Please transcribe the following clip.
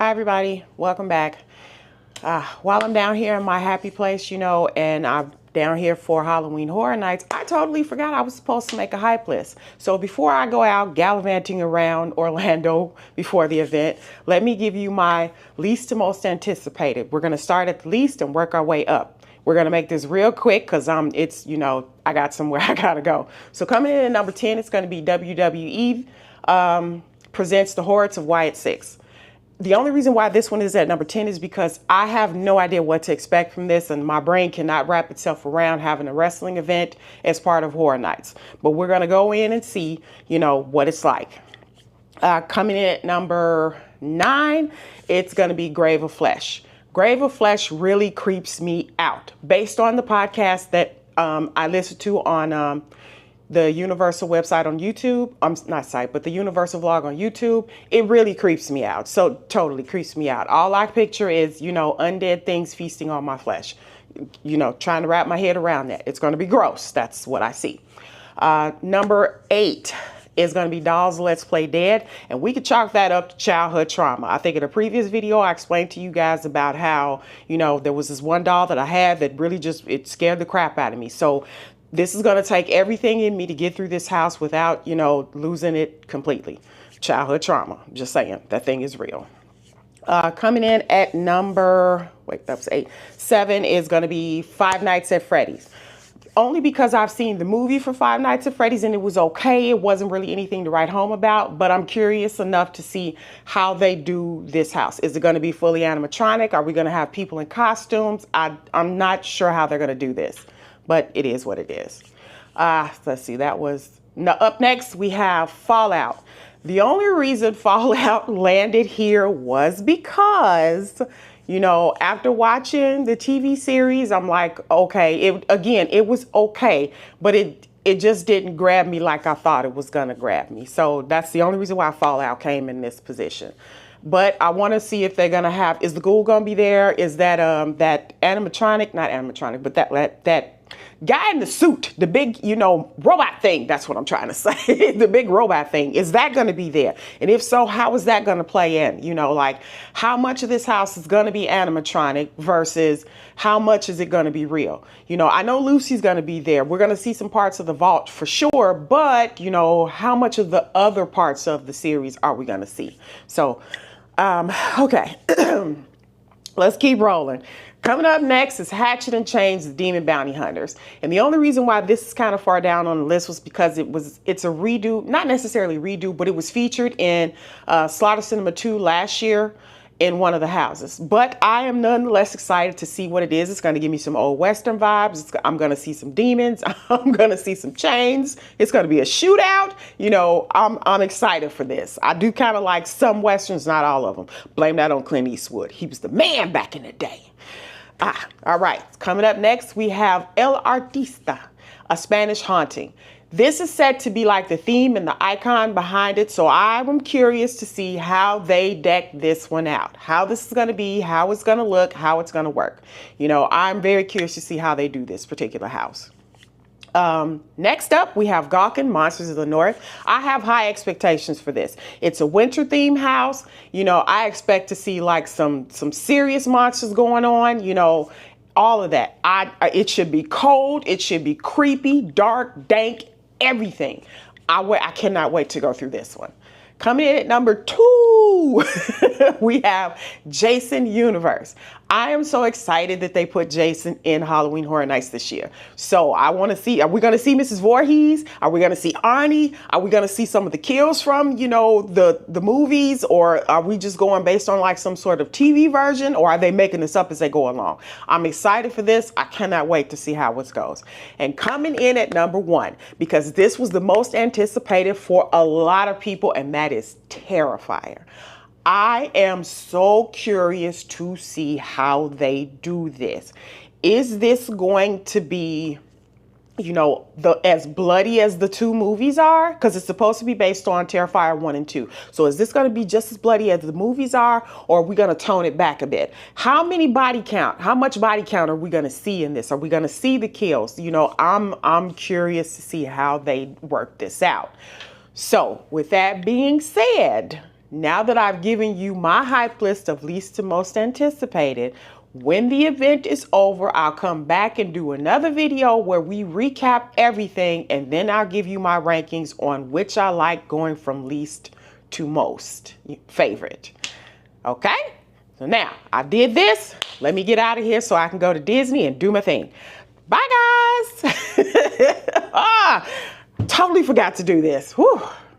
Hi, everybody. Welcome back. While I'm down here in my happy place, and I'm down here for Halloween Horror Nights, I totally forgot I was supposed to make a hype list. So before I go out gallivanting around Orlando before the event, let me give you my least to most anticipated. We're going to start at the least and work our way up. We're going to make this real quick because I got somewhere I got to go. So coming in at number 10, it's going to be WWE presents The Horrors of Wyatt Six. The only reason why this one is at number 10 is because I have no idea what to expect from this, and my brain cannot wrap itself around having a wrestling event as part of Horror Nights. But we're going to go in and see, what it's like. Coming in at number 9, it's going to be Grave of Flesh. Grave of Flesh really creeps me out. Based on the podcast that I listened to on the Universal website on YouTube, the Universal vlog on YouTube, it really creeps me out. So totally creeps me out. All I picture is, undead things feasting on my flesh, trying to wrap my head around that. It's going to be gross. That's what I see. Number 8 is going to be Dolls Let's Play Dead. And we could chalk that up to childhood trauma. I think in a previous video, I explained to you guys about how, there was this one doll that I had that really it scared the crap out of me. So this is going to take everything in me to get through this house without, losing it completely. Childhood trauma. Just saying, that thing is real. Coming in at number, that was 8. 7 is going to be Five Nights at Freddy's. Only because I've seen the movie for Five Nights at Freddy's and it was okay. It wasn't really anything to write home about, but I'm curious enough to see how they do this house. Is it going to be fully animatronic? Are we going to have people in costumes? I'm not sure how they're going to do this. But it is what it is. Let's see, up next we have Fallout. The only reason Fallout landed here was because, after watching the TV series, I'm like, okay, it was okay, but it just didn't grab me like I thought it was gonna grab me. So that's the only reason why Fallout came in this position. But I want to see if they're going to is the ghoul going to be there? Is that that animatronic, not animatronic, but that guy in the suit, the big, robot thing. That's what I'm trying to say. The big robot thing. Is that going to be there? And if so, how is that going to play in? How much of this house is going to be animatronic versus how much is it going to be real? I know Lucy's going to be there. We're going to see some parts of the vault for sure. But, how much of the other parts of the series are we going to see? So, okay, let's keep rolling. Coming up next is Hatchet and Chains, The Demon Bounty Hunters. And the only reason why this is kind of far down on the list was because it's a redo, not necessarily redo, but it was featured in Slaughter Cinema 2 last year in one of the houses. But I am nonetheless excited to see what it is. It's going to give me some old Western vibes. I'm going to see some demons. I'm going to see some chains. It's going to be a shootout. I'm excited for this. I do kind of like some Westerns, not all of them. Blame that on Clint Eastwood. He was the man back in the day. All right. Coming up next, we have El Artista, A Spanish Haunting. This is said to be like the theme and the icon behind it. So I'm curious to see how they deck this one out, how this is going to be, how it's going to look, how it's going to work. I'm very curious to see how they do this particular house. Next up, we have Gawkin, Monsters of the North. I have high expectations for this. It's a winter theme house. I expect to see like some serious monsters going on, all of that. It should be cold. It should be creepy, dark, dank, everything. I cannot wait to go through this one. Coming in at number 2, we have Jason Universe. I am so excited that they put Jason in Halloween Horror Nights this year. So I want to see, are we going to see Mrs. Voorhees? Are we going to see Arnie? Are we going to see some of the kills from, the movies? Or are we just going based on like some sort of TV version? Or are they making this up as they go along? I'm excited for this. I cannot wait to see how it goes. And coming in at number 1, because this was the most anticipated for a lot of people, and that is Terrifier. I am so curious to see how they do this. Is this going to be, as bloody as the 2 movies are? Because it's supposed to be based on Terrifier 1 and 2. So is this going to be just as bloody as the movies are, or are we going to tone it back a bit? How much body count are we going to see in this? Are we going to see the kills? I'm curious to see how they work this out. So with that being said, now that I've given you my hype list of least to most anticipated, when the event is over, I'll come back and do another video where we recap everything, and then I'll give you my rankings on which I like going from least to most favorite. Okay? So now I did this. Let me get out of here so I can go to Disney and do my thing. Bye, guys. Totally forgot to do this. Whew.